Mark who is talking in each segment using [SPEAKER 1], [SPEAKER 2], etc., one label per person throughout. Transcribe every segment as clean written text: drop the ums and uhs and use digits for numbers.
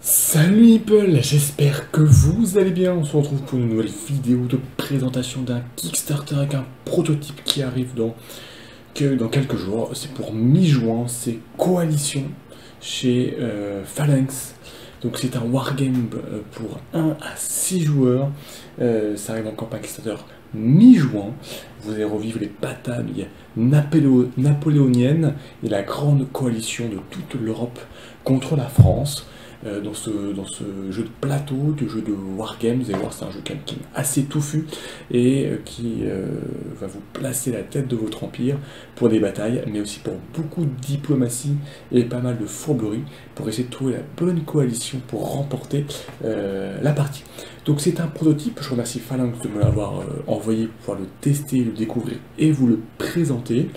[SPEAKER 1] Salut People, j'espère que vous allez bien. On se retrouve pour une nouvelle vidéo de présentation d'un Kickstarter avec un prototype qui arrive dans quelques jours. C'est pour mi-juin, c'est Coalition chez Phalanx. Donc c'est un wargame pour 1 à 6 joueurs. Ça arrive en campagne Kickstarter mi-juin. Vous allez revivre les batailles napoléoniennes et la grande coalition de toute l'Europe contre la France. Dans ce jeu de plateau, de jeu de wargame. Vous allez voir, c'est un jeu qui est assez touffu et qui va vous placer la tête de votre empire pour des batailles, mais aussi pour beaucoup de diplomatie et pas mal de fourberie pour essayer de trouver la bonne coalition pour remporter la partie. Donc c'est un prototype, je remercie Phalanx de me l'avoir envoyé pour pouvoir le tester, le découvrir et vous le présenter.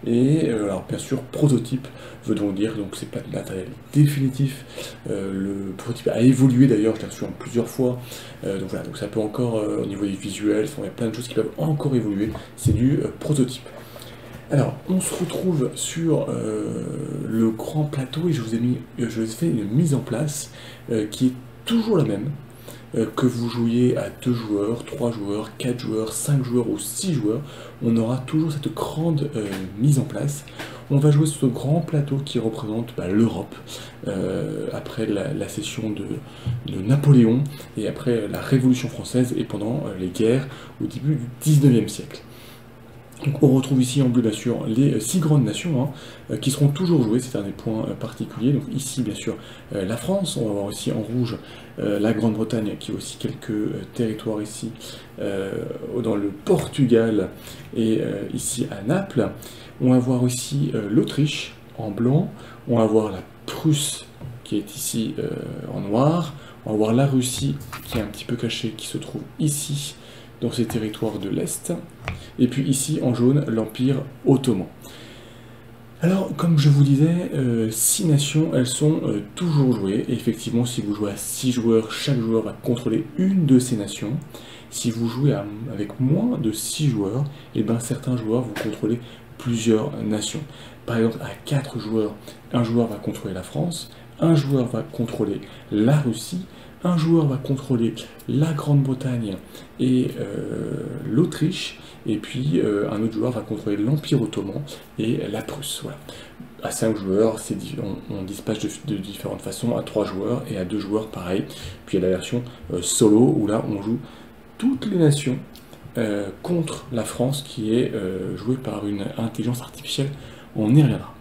[SPEAKER 1] Et alors bien sûr, prototype veut donc dire, donc c'est pas de matériel définitif, le prototype a évolué d'ailleurs, je l'ai reçu en plusieurs fois, donc voilà, donc ça peut encore, au niveau des visuels, il y a plein de choses qui peuvent encore évoluer, c'est du prototype. Alors, on se retrouve sur le grand plateau et je vous ai fait une mise en place qui est toujours la même, que vous jouiez à 2 joueurs, 3 joueurs, 4 joueurs, 5 joueurs ou 6 joueurs, on aura toujours cette grande mise en place. On va jouer sur ce grand plateau qui représente l'Europe, après la session de Napoléon, et après la Révolution française, et pendant les guerres au début du 19e siècle. Donc on retrouve ici en bleu bien sûr les 6 grandes nations qui seront toujours jouées, c'est un des points particuliers. Donc ici bien sûr la France, on va voir aussi en rouge la Grande-Bretagne qui a aussi quelques territoires ici dans le Portugal et ici à Naples. On va voir aussi l'Autriche en blanc, on va voir la Prusse qui est ici en noir, on va voir la Russie qui est un petit peu cachée, qui se trouve ici dans ces territoires de l'Est, et puis ici en jaune, l'Empire ottoman. Alors, comme je vous disais, 6 nations, elles sont toujours jouées, et effectivement, si vous jouez à 6 joueurs, chaque joueur va contrôler une de ces nations. Si vous jouez avec moins de 6 joueurs, et bien certains joueurs vont contrôler plusieurs nations. Par exemple, à 4 joueurs, un joueur va contrôler la France, un joueur va contrôler la Russie, un joueur va contrôler la Grande-Bretagne et l'Autriche, et puis un autre joueur va contrôler l'Empire ottoman et la Prusse. Voilà. À 5 joueurs, on dispatche de différentes façons, à 3 joueurs et à 2 joueurs pareil. Puis il y a la version solo où là on joue toutes les nations contre la France qui est jouée par une intelligence artificielle. On y reviendra.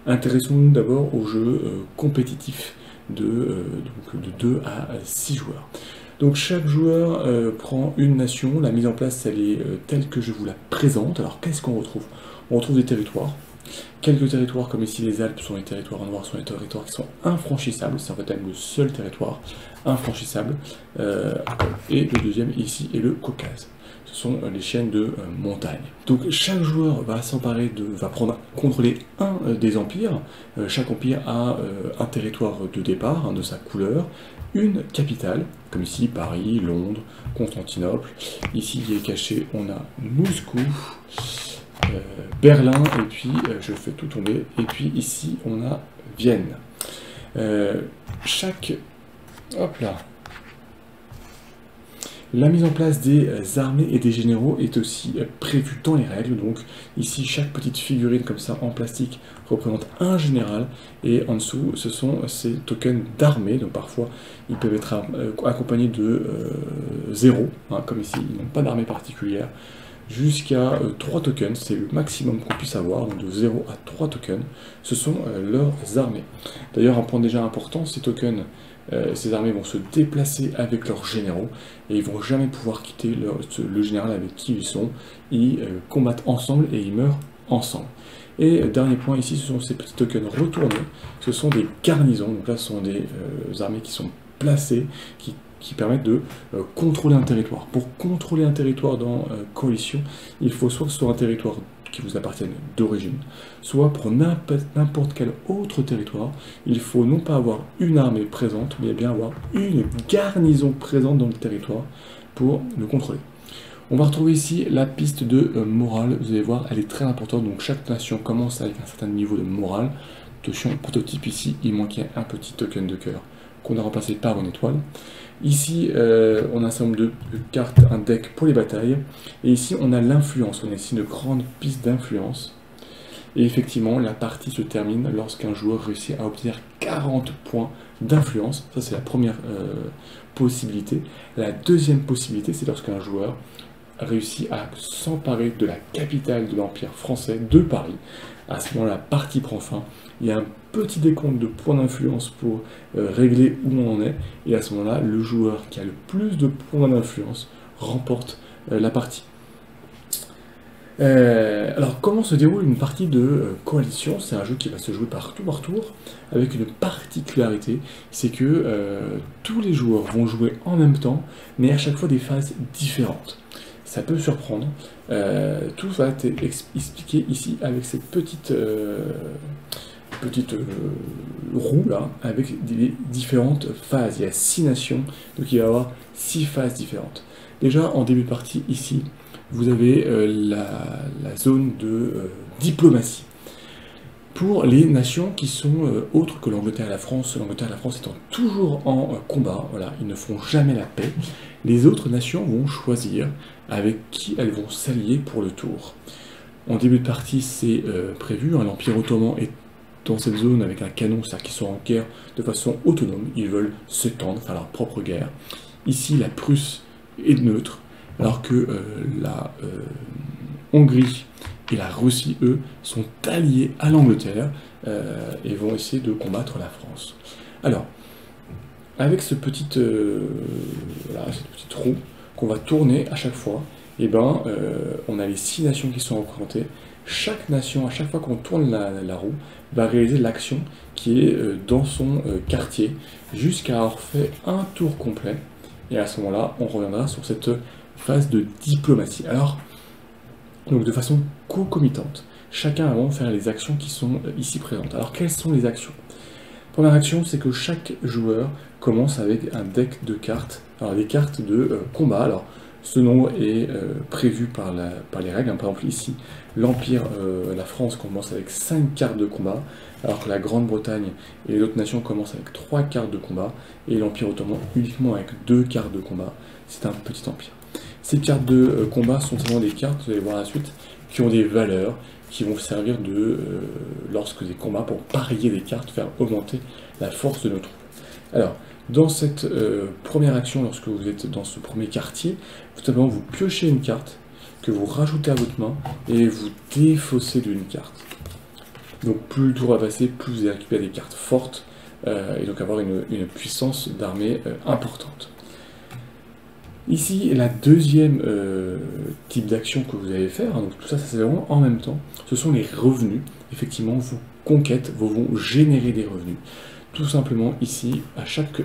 [SPEAKER 1] Intéressons-nous d'abord au jeu compétitif de 2 à 6 joueurs. Donc chaque joueur prend une nation, la mise en place elle est telle que je vous la présente. Alors qu'est-ce qu'on retrouve? On retrouve des territoires. Quelques territoires comme ici les Alpes sont les territoires en noir, sont les territoires qui sont infranchissables, c'est en fait même le seul territoire infranchissable. Et le deuxième ici est le Caucase. Ce sont les chaînes de montagne. Donc chaque joueur va contrôler un des empires. Chaque empire a un territoire de départ, de sa couleur, une capitale, comme ici Paris, Londres, Constantinople. Ici il est caché, on a Moscou, Berlin, et puis je fais tout tomber, et puis ici on a Vienne. Hop là. La mise en place des armées et des généraux est aussi prévue dans les règles. Donc ici, chaque petite figurine comme ça en plastique représente un général. Et en dessous, ce sont ces tokens d'armée. Donc parfois, ils peuvent être accompagnés de 0, comme ici, ils n'ont pas d'armée particulière. Jusqu'à 3 tokens, c'est le maximum qu'on puisse avoir, donc de 0 à 3 tokens, ce sont leurs armées. D'ailleurs, un point déjà important, ces tokens, ces armées vont se déplacer avec leurs généraux, et ils vont jamais pouvoir quitter le général avec qui ils sont. Ils combattent ensemble et ils meurent ensemble. Et dernier point ici, ce sont ces petits tokens retournés, ce sont des garnisons, donc là ce sont des armées qui sont placées, qui permettent de contrôler un territoire. Pour contrôler un territoire dans Coalition, il faut soit que ce soit un territoire qui vous appartienne d'origine, soit pour n'importe quel autre territoire, il faut non pas avoir une armée présente, mais bien avoir une garnison présente dans le territoire pour le contrôler. On va retrouver ici la piste de morale, vous allez voir, elle est très importante, donc chaque nation commence avec un certain niveau de morale. Attention, prototype ici, il manquait un petit token de cœur qu'on a remplacé par une étoile. Ici, on a un certain nombre de cartes, un deck pour les batailles. Et ici, on a l'influence. On a ici une grande piste d'influence. Et effectivement, la partie se termine lorsqu'un joueur réussit à obtenir 40 points d'influence. Ça, c'est la première possibilité. La deuxième possibilité, c'est lorsqu'un joueur réussit à s'emparer de la capitale de l'Empire français, de Paris. À ce moment-là, la partie prend fin. Il y a un petit décompte de points d'influence pour régler où on en est. Et à ce moment-là, le joueur qui a le plus de points d'influence remporte la partie. Alors, comment se déroule une partie de coalition? C'est un jeu qui va se jouer par tour, avec une particularité, c'est que tous les joueurs vont jouer en même temps, mais à chaque fois des phases différentes. Ça peut surprendre. Tout va être expliqué ici avec cette petite roue là, avec des différentes phases. Il y a 6 nations, donc il va y avoir 6 phases différentes. Déjà, en début de partie, ici, vous avez la zone de diplomatie. Pour les nations qui sont autres que l'Angleterre et la France étant toujours en combat, voilà, ils ne feront jamais la paix, les autres nations vont choisir avec qui elles vont s'allier pour le tour. En début de partie, c'est prévu, hein, l'Empire ottoman est dans cette zone avec un canon, c'est-à-dire qu'ils sont en guerre de façon autonome, ils veulent s'étendre, faire leur propre guerre. Ici, la Prusse est neutre, alors que la Hongrie et la Russie, eux, sont alliés à l'Angleterre et vont essayer de combattre la France. Alors, avec cette petite roue qu'on va tourner à chaque fois, et ben, on a les 6 nations qui sont représentées. Chaque nation, à chaque fois qu'on tourne la roue, va réaliser l'action qui est dans son quartier, jusqu'à avoir fait un tour complet. Et à ce moment-là, on reviendra sur cette phase de diplomatie. Alors, donc de façon concomitante, chacun va faire les actions qui sont ici présentes. Alors, quelles sont les actions? Première action, c'est que chaque joueur commence avec un deck de cartes, alors des cartes de combat. Alors, ce nombre est prévu par les règles. Par exemple, ici, l'Empire, la France commence avec 5 cartes de combat, alors que la Grande-Bretagne et les autres nations commencent avec 3 cartes de combat, et l'Empire ottoman uniquement avec 2 cartes de combat. C'est un petit empire. Ces cartes de combat sont vraiment des cartes, vous allez voir la suite, qui ont des valeurs, qui vont servir lorsque des combats, pour parier des cartes, faire augmenter la force de nos troupes. Alors, dans cette première action, lorsque vous êtes dans ce premier quartier, tout simplement vous piochez une carte que vous rajoutez à votre main et vous défaussez d'une carte. Donc plus le tour va passer, plus vous allez récupérer des cartes fortes et donc avoir une puissance d'armée importante. Ici, la deuxième type d'action que vous allez faire, hein, donc tout ça, c'est vraiment en même temps, ce sont les revenus. Effectivement, vos conquêtes vont générer des revenus. Tout simplement, ici, à chaque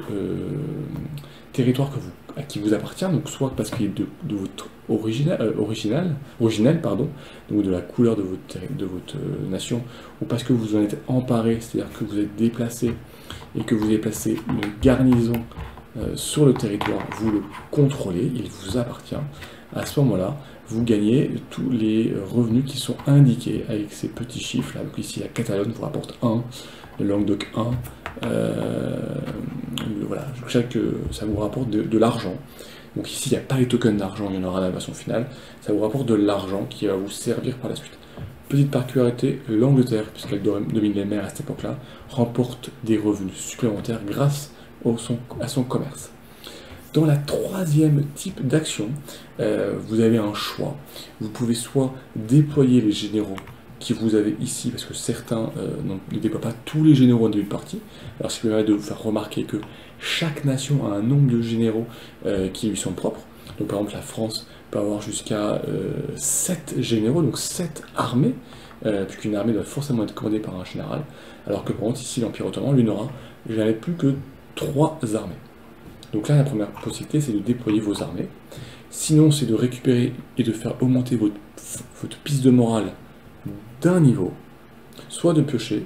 [SPEAKER 1] territoire à qui vous appartient, donc soit parce qu'il est de votre originel, pardon, donc de la couleur de votre nation, ou parce que vous en êtes emparé, c'est-à-dire que vous êtes déplacé et que vous avez placé une garnison sur le territoire, vous le contrôlez, il vous appartient. À ce moment-là, vous gagnez tous les revenus qui sont indiqués avec ces petits chiffres là. Donc ici, la Catalogne vous rapporte 1, le Languedoc 1, voilà, ça vous rapporte de l'argent. Donc ici, il n'y a pas les tokens d'argent, il y en aura dans la version finale. Ça vous rapporte de l'argent qui va vous servir par la suite. Petite particularité, l'Angleterre, puisqu'elle domine les mers à cette époque-là, remporte des revenus supplémentaires grâce à son commerce. Dans la troisième type d'action, vous avez un choix. Vous pouvez soit déployer les généraux qui vous avez ici, parce que certains ne déploient pas tous les généraux en début de partie. Alors ce qui permet de vous faire remarquer que chaque nation a un nombre de généraux qui lui sont propres. Donc par exemple la France peut avoir jusqu'à 7 généraux, donc 7 armées, puisqu'une armée doit forcément être commandée par un général, alors que par contre ici l'Empire ottoman, lui n'aura jamais plus que 3 armées. Donc là la première possibilité c'est de déployer vos armées. Sinon c'est de récupérer et de faire augmenter votre piste de morale d'un niveau, soit de piocher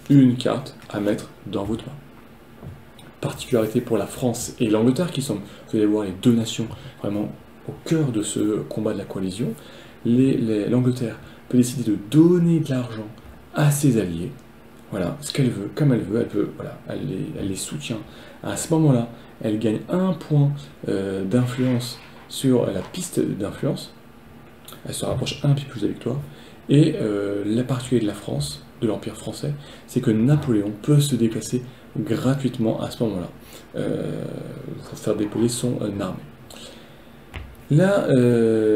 [SPEAKER 1] une carte à mettre dans votre main. Particularité pour la France et l'Angleterre qui sont, vous allez voir, les deux nations vraiment au cœur de ce combat de la coalition. L'Angleterre peut décider de donner de l'argent à ses alliés, voilà, ce qu'elle veut, comme elle veut, elle peut, voilà, elle les soutient. À ce moment-là, elle gagne un point d'influence sur la piste d'influence, elle se rapproche un peu plus avec toi, et la particularité de la France, de l'Empire français, c'est que Napoléon peut se déplacer gratuitement à ce moment-là, pour faire déployer son armée. Là,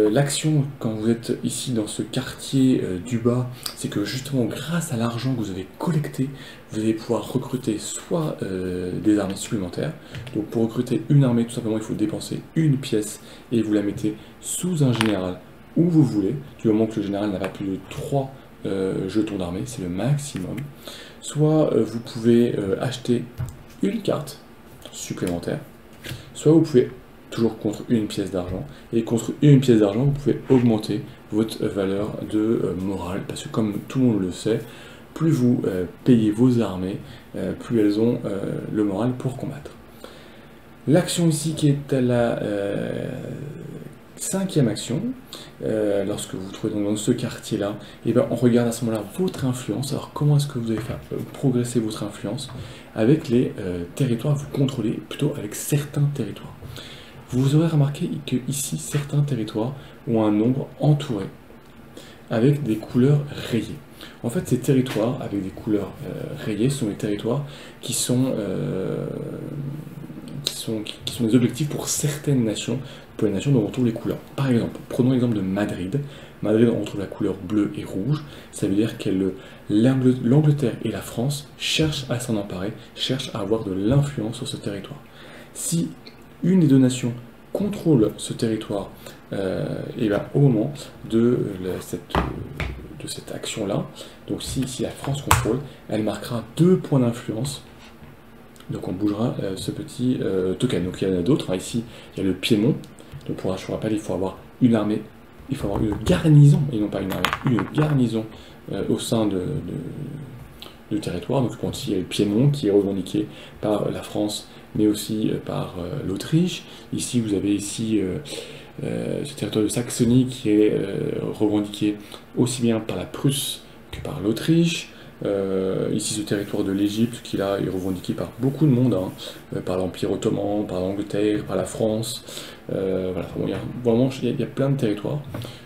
[SPEAKER 1] l'action, quand vous êtes ici dans ce quartier du bas, c'est que justement grâce à l'argent que vous avez collecté, vous allez pouvoir recruter soit des armées supplémentaires. Donc pour recruter une armée, tout simplement, il faut dépenser une pièce et vous la mettez sous un général où vous voulez, du moment que le général n'a pas plus de 3 jetons d'armée, c'est le maximum. Soit vous pouvez acheter une carte supplémentaire, soit vous pouvez toujours contre une pièce d'argent, et contre une pièce d'argent, vous pouvez augmenter votre valeur de morale, parce que comme tout le monde le sait, plus vous payez vos armées, plus elles ont le moral pour combattre. L'action ici qui est à la 5e action, lorsque vous vous trouvez dans ce quartier-là, et ben on regarde à ce moment-là votre influence. Alors comment est-ce que vous allez faire progresser votre influence avec les territoires, vous contrôlez plutôt avec certains territoires. Vous aurez remarqué que ici, certains territoires ont un nombre entouré, avec des couleurs rayées. En fait, ces territoires avec des couleurs rayées sont les territoires qui sont des objectifs pour certaines nations, pour les nations dont on trouve les couleurs. Par exemple, prenons l'exemple de Madrid. Madrid, on trouve la couleur bleue et rouge. Ça veut dire que l'Angleterre et la France cherchent à s'en emparer, cherchent à avoir de l'influence sur ce territoire. Si une des deux nations contrôle ce territoire, et bien au moment de cette action-là, donc si la France contrôle, elle marquera 2 points d'influence. Donc on bougera ce petit token. Donc il y en a d'autres. Ici, il y a le Piémont. Donc pour je vous rappelle, il faut avoir une armée, il faut avoir une garnison, et non pas une armée, une garnison au sein du territoire. Donc ici, il y a le Piémont qui est revendiqué par la France, mais aussi par l'Autriche. Ici, vous avez ce territoire de Saxonie qui est revendiqué aussi bien par la Prusse que par l'Autriche. Ici, ce territoire de l'Égypte qui là est revendiqué par beaucoup de monde, par l'Empire ottoman, par l'Angleterre, par la France. Voilà, il y a plein de territoires.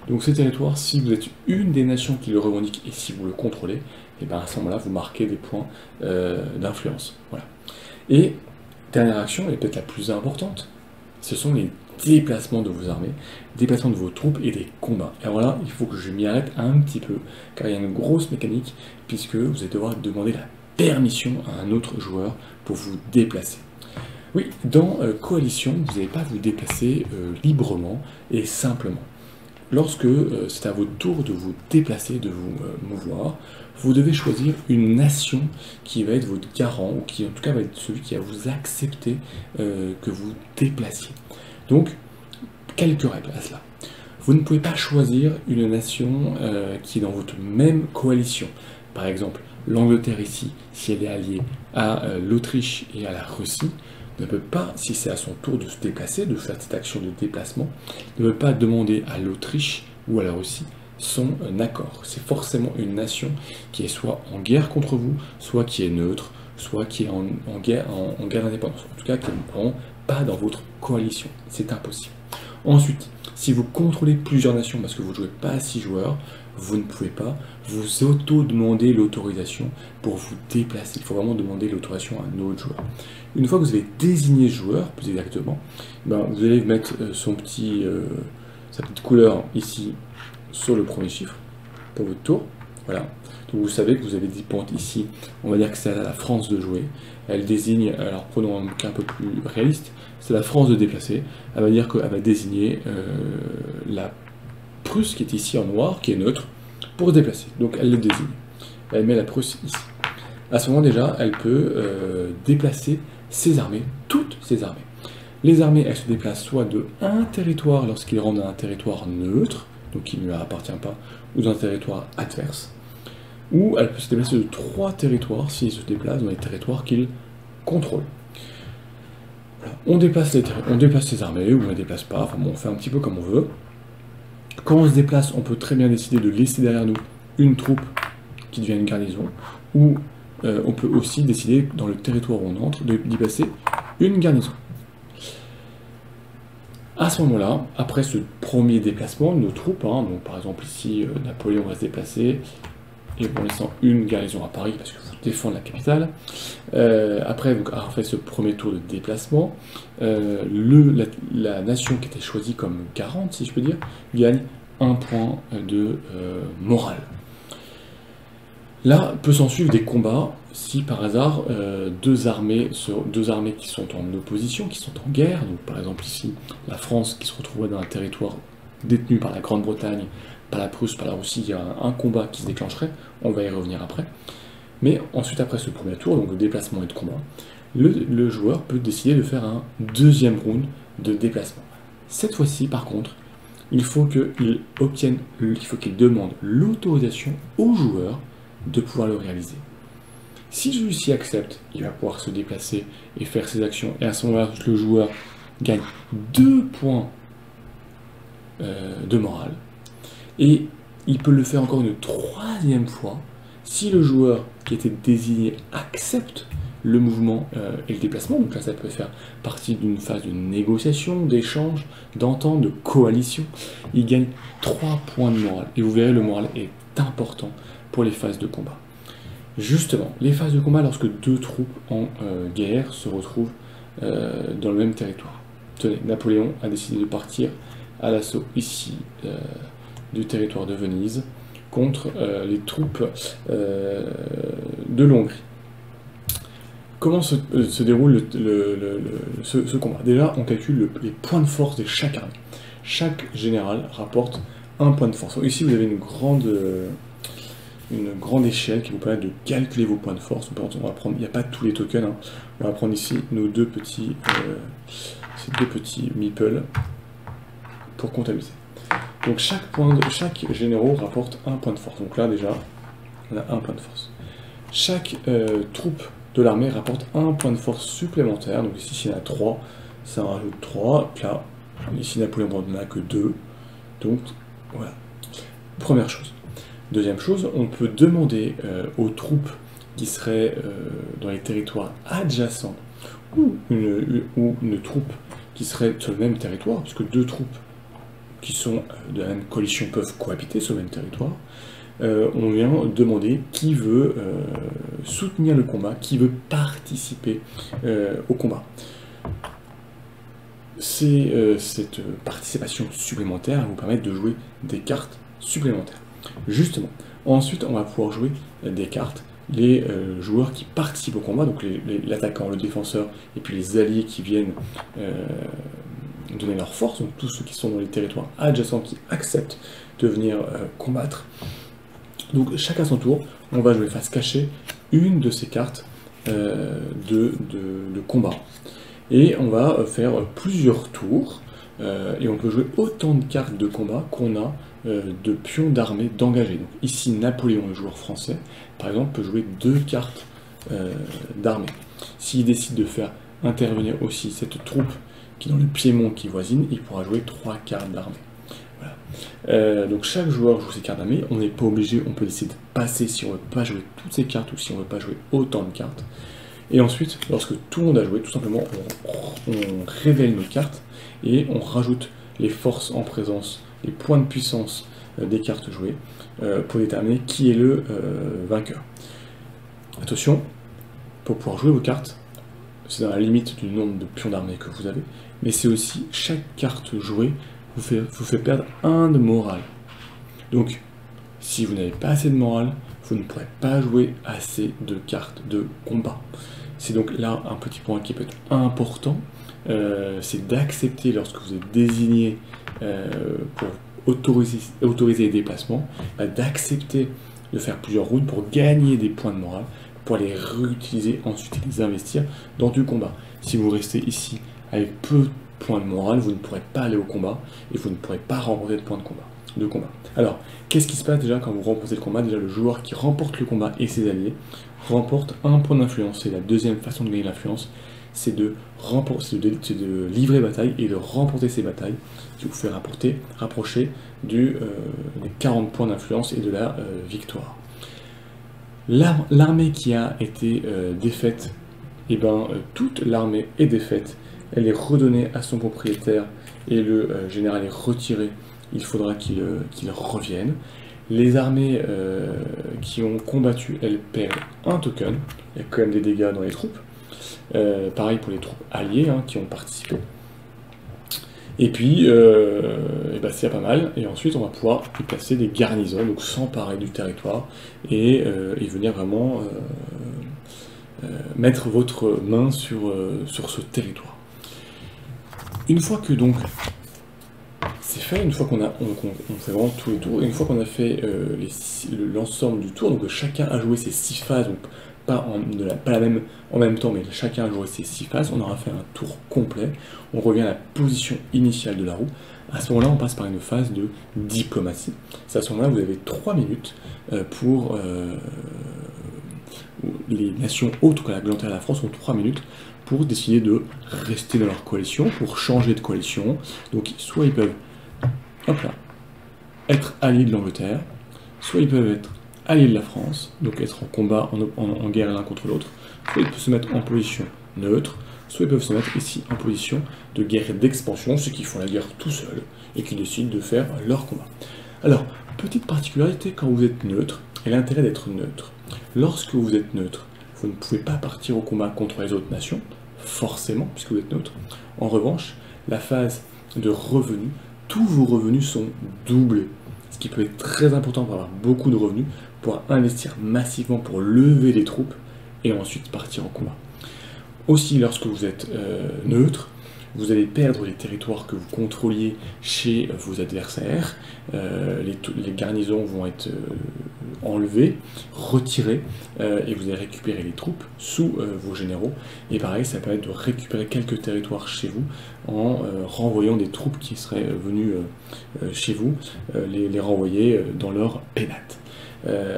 [SPEAKER 1] Donc ces territoires, si vous êtes une des nations qui le revendique et si vous le contrôlez, et bien à ce moment-là, vous marquez des points d'influence. Voilà. Et dernière action, et peut-être la plus importante, ce sont les déplacements de vos armées, déplacements de vos troupes et des combats. Et alors là, il faut que je m'y arrête un petit peu, car il y a une grosse mécanique, puisque vous allez devoir demander la permission à un autre joueur pour vous déplacer. Oui, dans Coalition, vous n'allez pas vous déplacer librement et simplement. Lorsque c'est à votre tour de vous déplacer, de vous mouvoir, vous devez choisir une nation qui va être votre garant, ou qui en tout cas va être celui qui va vous accepter que vous déplaciez. Donc, quelques règles à cela. Vous ne pouvez pas choisir une nation qui est dans votre même coalition. Par exemple, l'Angleterre ici, si elle est alliée à l'Autriche et à la Russie, ne peut pas, si c'est à son tour de se déplacer, de faire cette action de déplacement, ne peut pas demander à l'Autriche ou à la Russie son accord. C'est forcément une nation qui est soit en guerre contre vous, soit qui est neutre, soit qui est en guerre d'indépendance. En tout cas, qui n'est vraiment pas dans votre coalition. C'est impossible. Ensuite, si vous contrôlez plusieurs nations parce que vous ne jouez pas à 6 joueurs, vous ne pouvez pas vous auto-demander l'autorisation pour vous déplacer. Il faut vraiment demander l'autorisation à un autre joueur. Une fois que vous avez désigné ce joueur, plus exactement, ben, vous allez mettre sa petite couleur ici sur le premier chiffre pour votre tour. Voilà. Donc vous savez que vous avez 10 points ici. On va dire que c'est à la France de jouer. Elle désigne, alors prenons un cas un peu plus réaliste, c'est la France de déplacer. Elle va dire qu'elle va désigner la Prusse qui est ici en noir, qui est neutre, pour se déplacer. Donc elle le désigne. Elle met la Prusse ici. À ce moment déjà, elle peut déplacer ses armées, toutes ses armées. Les armées, elles se déplacent soit de un territoire lorsqu'ils rentrent dans un territoire neutre, donc qui ne lui appartient pas, ou dans un territoire adverse, ou elle peut se déplacer de 3 territoires s'il se déplace dans les territoires qu'il contrôle. Voilà. On déplace les armées, ou on ne les déplace pas, enfin bon, on fait un petit peu comme on veut. Quand on se déplace, on peut très bien décider de laisser derrière nous une troupe qui devient une garnison, ou on peut aussi décider, dans le territoire où on entre, d'y placer une garnison. À ce moment-là, après ce premier déplacement de nos troupes, donc par exemple ici, Napoléon va se déplacer, et en laissant une garnison à Paris, parce qu'il faut défendre la capitale. Après, donc, avoir fait ce premier tour de déplacement, la nation qui était choisie comme garante, si je peux dire, gagne un point de morale. Là, peut s'en suivre des combats, si par hasard, deux armées qui sont en opposition, qui sont en guerre, donc par exemple ici, la France qui se retrouve dans un territoire détenu par la Grande-Bretagne, par la Prusse, par la Russie, il y a un combat qui se déclencherait, on va y revenir après. Mais ensuite, après ce premier tour, donc de déplacement et de combat, le joueur peut décider de faire un deuxième round de déplacement. Cette fois-ci, par contre, il faut qu'il demande l'autorisation au joueur de pouvoir le réaliser. Si celui-ci accepte, il va pouvoir se déplacer et faire ses actions, et à ce moment-là, le joueur gagne 2 points de morale. Et il peut le faire encore une troisième fois si le joueur qui était désigné accepte le mouvement et le déplacement. Donc là, ça peut faire partie d'une phase de négociation, d'échange, d'entente, de coalition. Il gagne 3 points de morale. Et vous verrez, le moral est important pour les phases de combat. Justement, les phases de combat, lorsque deux troupes en guerre se retrouvent dans le même territoire. Tenez, Napoléon a décidé de partir à l'assaut ici du territoire de Venise contre les troupes de l'Hongrie. Comment se déroule ce combat? Déjà, on calcule les points de force de chaque armée. Chaque général rapporte un point de force. Ici, vous avez une grande échelle qui vous permet de calculer vos points de force. On va prendre, il n'y a pas tous les tokens. On va prendre ici nos deux petits meeples pour comptabiliser. Donc chaque généraux rapporte un point de force. Donc là déjà, on a un point de force. Chaque troupe de l'armée rapporte un point de force supplémentaire. Donc ici, s'il y en a 3, ça en rajoute 3. Là, ici Napoléon n'en a que 2. Donc voilà. Première chose. Deuxième chose, on peut demander aux troupes qui seraient dans les territoires adjacents ou une troupe qui serait sur le même territoire, puisque deux troupes qui sont de la même coalition peuvent cohabiter sur le même territoire, on vient demander qui veut soutenir le combat, qui veut participer au combat. Cette participation supplémentaire va vous permettre de jouer des cartes supplémentaires. Justement, ensuite on va pouvoir jouer des cartes, les joueurs qui participent au combat, donc l'attaquant, le défenseur, et puis les alliés qui viennent donner leur force, donc tous ceux qui sont dans les territoires adjacents qui acceptent de venir combattre. Donc chacun à son tour, on va jouer face cachée une de ces cartes de combat. Et on va faire plusieurs tours, et on peut jouer autant de cartes de combat qu'on a de pions d'armée d'engagés. Donc ici, Napoléon, le joueur français, par exemple, peut jouer 2 cartes d'armée. S'il décide de faire intervenir aussi cette troupe qui est dans le Piémont qui voisine, il pourra jouer 3 cartes d'armée. Voilà. Donc chaque joueur joue ses cartes d'armée, on n'est pas obligé, on peut décider de passer si on ne veut pas jouer toutes ces cartes ou si on ne veut pas jouer autant de cartes. Et ensuite, lorsque tout le monde a joué, tout simplement, on révèle nos cartes et on rajoute les forces en présence, les points de puissance des cartes jouées pour déterminer qui est le vainqueur. Attention, pour pouvoir jouer vos cartes, c'est dans la limite du nombre de pions d'armée que vous avez, mais c'est aussi chaque carte jouée vous fait perdre 1 de morale. Donc, si vous n'avez pas assez de morale, vous ne pourrez pas jouer assez de cartes de combat. C'est donc là un petit point qui peut être important, c'est d'accepter lorsque vous êtes désigné pour autoriser les déplacements, d'accepter de faire plusieurs routes pour gagner des points de morale, pour les réutiliser ensuite et les investir dans du combat. Si vous restez ici avec peu de points de morale, vous ne pourrez pas aller au combat et vous ne pourrez pas remporter de points de combat. Alors, qu'est-ce qui se passe déjà quand vous remportez le combat? Déjà, le joueur qui remporte le combat et ses alliés remporte 1 point d'influence. C'est la deuxième façon de gagner l'influence, c'est de livrer bataille et de remporter ces batailles, qui vous fait rapprocher des 40 points d'influence et de la victoire. L'armée qui a été défaite, et ben, toute l'armée est défaite, elle est redonnée à son propriétaire et le général est retiré, il faudra qu'il revienne. Les armées qui ont combattu, elles perdent un token, il y a quand même des dégâts dans les troupes. Pareil pour les troupes alliées hein, qui ont participé. Et puis, ben, c'est pas mal, et ensuite on va pouvoir y placer des garnisons, donc s'emparer du territoire, et venir vraiment mettre votre main sur ce territoire. Une fois que donc c'est fait, une fois qu'on fait vraiment tous les tours, et une fois qu'on a fait l'ensemble du tour, donc chacun a joué ses 6 phases, donc pas la même en même temps, mais chacun a joué ses 6 phases, on aura fait un tour complet, on revient à la position initiale de la roue. À ce moment-là, on passe par une phase de diplomatie. C'est à ce moment-là, vous avez 3 minutes pour les nations autres que l'Angleterre et la France ont 3 minutes pour décider de rester dans leur coalition, pour changer de coalition. Donc soit ils peuvent hop là, être alliés de l'Angleterre, soit ils peuvent être alliés de la France, donc être en combat, en guerre l'un contre l'autre, soit ils peuvent se mettre en position neutre, soit ils peuvent se mettre ici en position de guerre d'expansion, ceux qui font la guerre tout seuls et qui décident de faire leur combat. Alors, petite particularité quand vous êtes neutre, et l'intérêt d'être neutre. Lorsque vous êtes neutre, vous ne pouvez pas partir au combat contre les autres nations, forcément, puisque vous êtes neutre. En revanche, la phase de revenus, tous vos revenus sont doublés, ce qui peut être très important pour avoir beaucoup de revenus, pour investir massivement pour lever les troupes et ensuite partir en combat. Aussi, lorsque vous êtes neutre, vous allez perdre les territoires que vous contrôliez chez vos adversaires, les garnisons vont être enlevées, retirées, et vous allez récupérer les troupes sous vos généraux, et pareil, ça permet de récupérer quelques territoires chez vous en renvoyant des troupes qui seraient venues chez vous, les renvoyer dans leur pénate.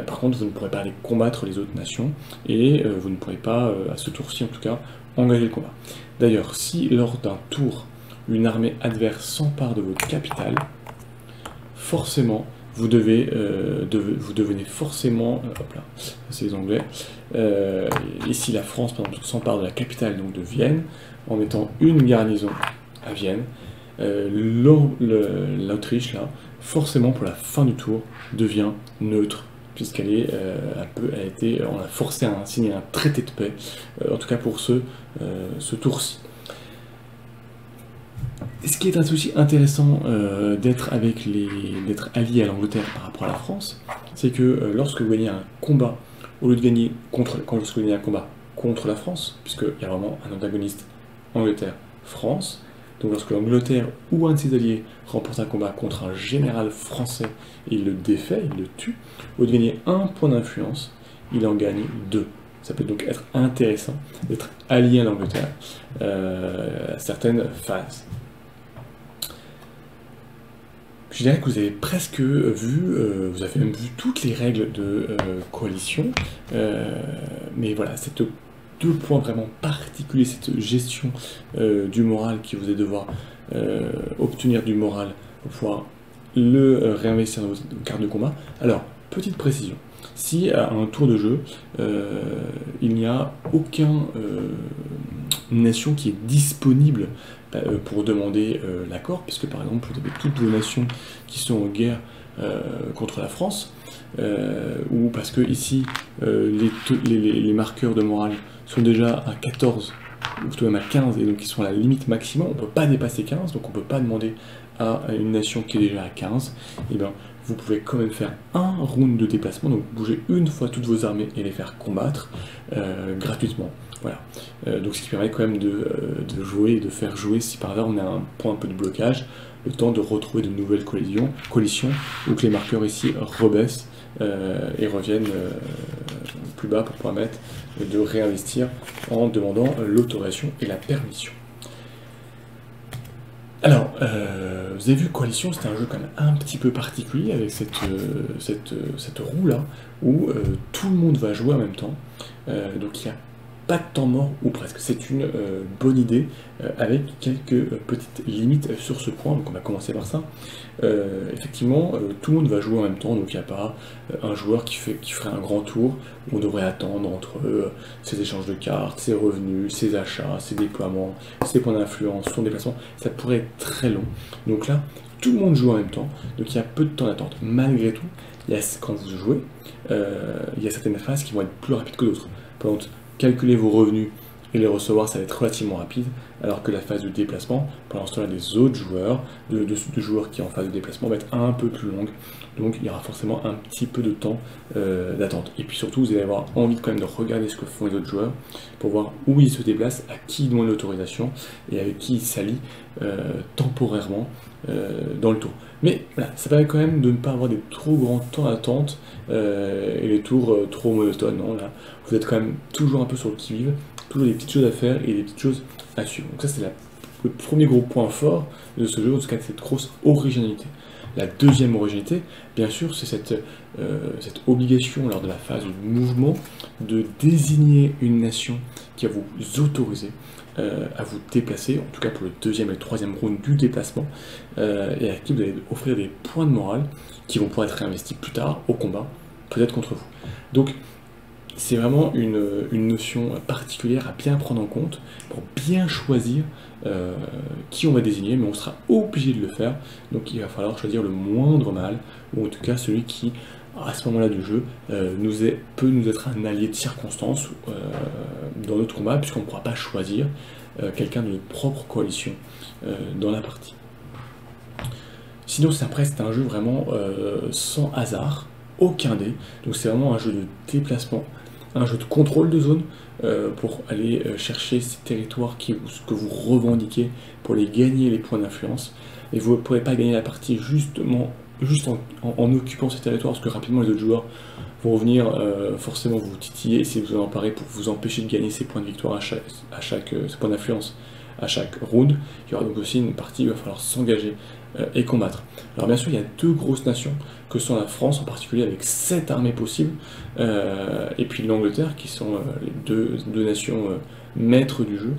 [SPEAKER 1] Par contre, vous ne pourrez pas aller combattre les autres nations, et vous ne pourrez pas, à ce tour-ci en tout cas, engager le combat. D'ailleurs, si lors d'un tour, une armée adverse s'empare de votre capitale, forcément, vous devenez forcément, hop là, c'est les Anglais, ici la France, par exemple, s'empare de la capitale, donc de Vienne, en mettant une garnison à Vienne, l'Autriche, là, forcément, pour la fin du tour, devient neutre, puisqu'elle est on l'a forcé à signer un traité de paix, en tout cas pour ce tour-ci. Ce qui est aussi intéressant d'être allié à l'Angleterre par rapport à la France, c'est que lorsque vous gagnez un combat, au lieu de gagner lorsque vous gagnez un combat contre la France, puisqu'il y a vraiment un antagoniste Angleterre-France, donc lorsque l'Angleterre ou un de ses alliés remporte un combat contre un général français et il le défait, il le tue, au lieu de gagner 1 point d'influence, il en gagne 2. Ça peut donc être intéressant d'être allié à l'Angleterre à certaines phases. Je dirais que vous avez presque vu, vous avez même vu toutes les règles de coalition, mais voilà, c'est 2 points vraiment particuliers, cette gestion du moral qui vous est devoir obtenir du moral pour pouvoir le réinvestir dans vos cartes de combat. Alors, petite précision, si à un tour de jeu, il n'y a aucune nation qui est disponible pour demander l'accord, puisque par exemple vous avez toutes vos nations qui sont en guerre contre la France, ou parce que ici les marqueurs de morale sont déjà à 14 ou tout de même à 15 et donc ils sont à la limite maximum, on ne peut pas dépasser 15, donc on ne peut pas demander à une nation qui est déjà à 15, et bien vous pouvez quand même faire un round de déplacement, donc bouger une fois toutes vos armées et les faire combattre gratuitement. Voilà. Donc ce qui permet quand même de jouer et de faire jouer, si par hasard on a un point un peu de blocage, le temps de retrouver de nouvelles coalitions ou que les marqueurs ici rebaissent et reviennent plus bas pour permettre de réinvestir en demandant l'autorisation et la permission. Alors, vous avez vu, Coalition, c'était un jeu quand même un petit peu particulier avec cette roue-là, où tout le monde va jouer en même temps. Donc il y a pas de temps mort ou presque. C'est une bonne idée avec quelques petites limites sur ce point. Donc on va commencer par ça. Effectivement, tout le monde va jouer en même temps, donc il n'y a pas un joueur qui ferait un grand tour. On devrait attendre entre ses échanges de cartes, ses revenus, ses achats, ses déploiements, ses points d'influence, son déplacement. Ça pourrait être très long. Donc là, tout le monde joue en même temps, donc il y a peu de temps d'attente. Malgré tout, quand vous jouez, il y a certaines phases qui vont être plus rapides que d'autres. Par exemple, calculer vos revenus et les recevoir, ça va être relativement rapide, alors que la phase de déplacement, pendant ce temps-là, des autres joueurs, de joueurs qui sont en phase de déplacement, va être un peu plus longue. Donc il y aura forcément un petit peu de temps d'attente. Et puis surtout, vous allez avoir envie quand même de regarder ce que font les autres joueurs pour voir où ils se déplacent, à qui ils demandent l'autorisation et avec qui ils s'allient temporairement dans le tour. Mais voilà, ça permet quand même de ne pas avoir des trop grands temps d'attente et les tours trop monotones. Non, là, vous êtes quand même toujours un peu sur le qui-vive, toujours des petites choses à faire et des petites choses à suivre. Donc ça, c'est le premier gros point fort de ce jeu, en tout cas de cette grosse originalité. La deuxième originalité, bien sûr, c'est cette obligation lors de la phase de mouvement de désigner une nation qui va vous autoriser à vous déplacer, en tout cas pour le deuxième et le troisième round du déplacement, et à qui vous allez offrir des points de morale qui vont pouvoir être réinvestis plus tard au combat, peut-être contre vous. Donc c'est vraiment une notion particulière à bien prendre en compte pour bien choisir qui on va désigner, mais on sera obligé de le faire, donc il va falloir choisir le moindre mal, ou en tout cas celui qui, à ce moment-là du jeu, peut nous être un allié de circonstance dans notre combat, puisqu'on ne pourra pas choisir quelqu'un de notre propre coalition dans la partie. Sinon, après, c'est un jeu vraiment sans hasard, aucun dé, donc c'est vraiment un jeu de déplacement, un jeu de contrôle de zone pour aller chercher ces territoires que vous revendiquez, pour les gagner les points d'influence, et vous ne pourrez pas gagner la partie juste en occupant ces territoires, parce que rapidement les autres joueurs vont venir forcément vous titiller, essayer de vous en emparer pour vous empêcher de gagner ces points de victoire ces points d'influence à chaque round. Il y aura donc aussi une partie où il va falloir s'engager et combattre. Alors bien sûr, il y a deux grosses nations, que sont la France en particulier avec 7 armées possibles, et puis l'Angleterre, qui sont les deux nations maîtres du jeu,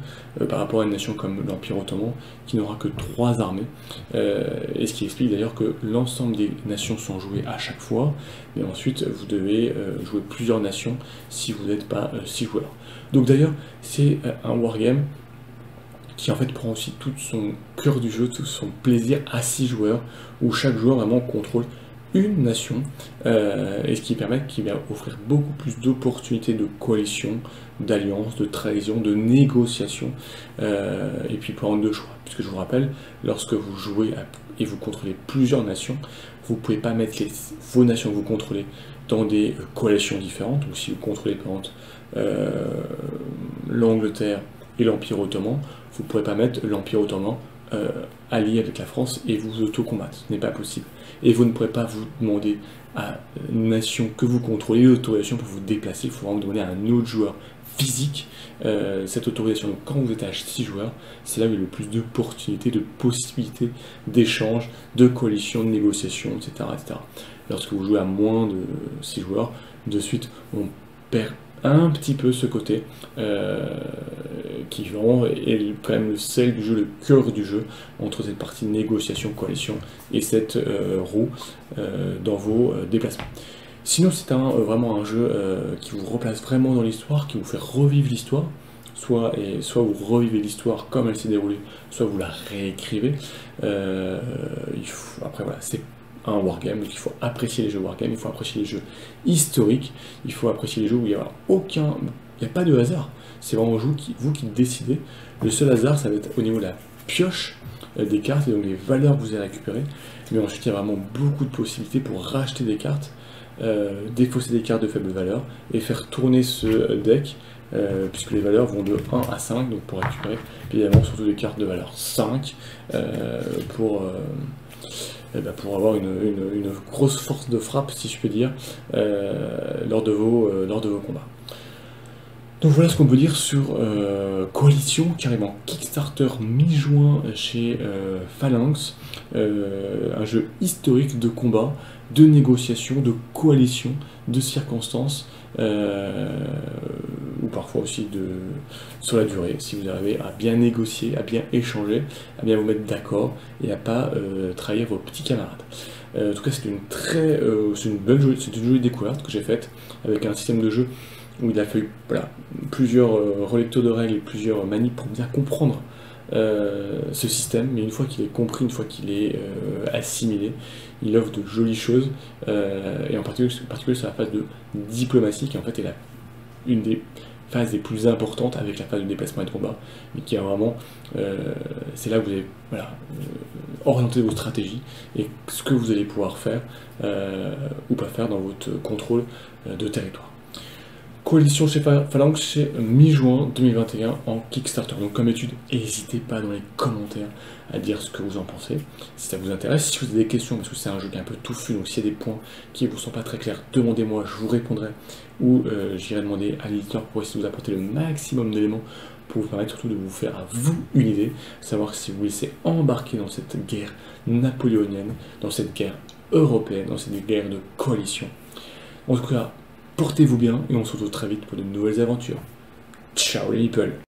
[SPEAKER 1] par rapport à une nation comme l'Empire Ottoman, qui n'aura que 3 armées, et ce qui explique d'ailleurs que l'ensemble des nations sont jouées à chaque fois, mais ensuite vous devez jouer plusieurs nations si vous n'êtes pas 6 joueurs. Donc d'ailleurs, c'est un wargame qui en fait prend aussi tout son cœur du jeu, tout son plaisir à 6 joueurs, où chaque joueur vraiment contrôle une nation, et ce qui permet qu'il va offrir beaucoup plus d'opportunités de coalition, d'alliance, de trahison, de négociation, et puis pour prendre de choix. Puisque je vous rappelle, lorsque vous jouez et vous contrôlez plusieurs nations, vous ne pouvez pas mettre vos nations que vous contrôlez dans des coalitions différentes. Donc si vous contrôlez par exemple l'Angleterre et l'Empire Ottoman, vous ne pourrez pas mettre l'Empire Ottoman allié avec la France et vous auto-combattre. Ce n'est pas possible. Et vous ne pourrez pas vous demander à une nation que vous contrôlez l'autorisation pour vous déplacer. Il faut vraiment demander à un autre joueur physique cette autorisation. Donc quand vous êtes à 6 joueurs, c'est là où il y a le plus d'opportunités, de possibilités d'échange, de coalition, de négociation, etc., etc. Lorsque vous jouez à moins de 6 joueurs, de suite, on perd un petit peu ce côté qui vraiment est quand même le sel du jeu, le cœur du jeu, entre cette partie négociation, coalition et cette roue dans vos déplacements. Sinon, c'est vraiment un jeu qui vous replace vraiment dans l'histoire, qui vous fait revivre l'histoire, soit vous revivez l'histoire comme elle s'est déroulée, soit vous la réécrivez. Après voilà, c'est un wargame, donc il faut apprécier les jeux wargame, il faut apprécier les jeux historiques, il faut apprécier les jeux où il n'y a pas de hasard, c'est vraiment vous qui décidez. Le seul hasard, ça va être au niveau de la pioche des cartes, et donc les valeurs que vous allez récupérer, mais ensuite il y a vraiment beaucoup de possibilités pour racheter des cartes, défausser des cartes de faible valeur, et faire tourner ce deck, puisque les valeurs vont de 1 à 5, donc pour récupérer, évidemment surtout des cartes de valeur 5, pour avoir une grosse force de frappe, si je peux dire, lors de vos combats. Donc voilà ce qu'on peut dire sur Coalition, carrément Kickstarter mi-juin chez Phalanx, un jeu historique de combat, de négociation, de coalition, de circonstances, ou parfois aussi sur la durée, si vous arrivez à bien négocier, à bien échanger, à bien vous mettre d'accord et à pas trahir vos petits camarades. En tout cas, c'est une jolie découverte que j'ai faite avec un système de jeu où il a fallu plusieurs relectures de règles et plusieurs manips pour bien comprendre ce système, mais une fois qu'il est compris, une fois qu'il est assimilé, il offre de jolies choses, et en particulier sur la phase de diplomatie, qui en fait est une des phases les plus importantes avec la phase de déplacement et de combat, mais qui est vraiment, c'est là que vous allez orienter vos stratégies et ce que vous allez pouvoir faire ou pas faire dans votre contrôle de territoire. Coalition chez Phalanx chez mi-juin 2021 en Kickstarter. Donc comme d'habitude, n'hésitez pas dans les commentaires à dire ce que vous en pensez, si ça vous intéresse. Si vous avez des questions, parce que c'est un jeu qui est un peu touffu, donc s'il y a des points qui ne vous sont pas très clairs, demandez-moi, je vous répondrai, ou j'irai demander à l'éditeur pour essayer de vous apporter le maximum d'éléments pour vous permettre surtout de vous faire à vous une idée, savoir si vous laissez embarquer dans cette guerre napoléonienne, dans cette guerre européenne, dans cette guerre de coalition. En tout cas, portez-vous bien et on se retrouve très vite pour de nouvelles aventures. Ciao les people!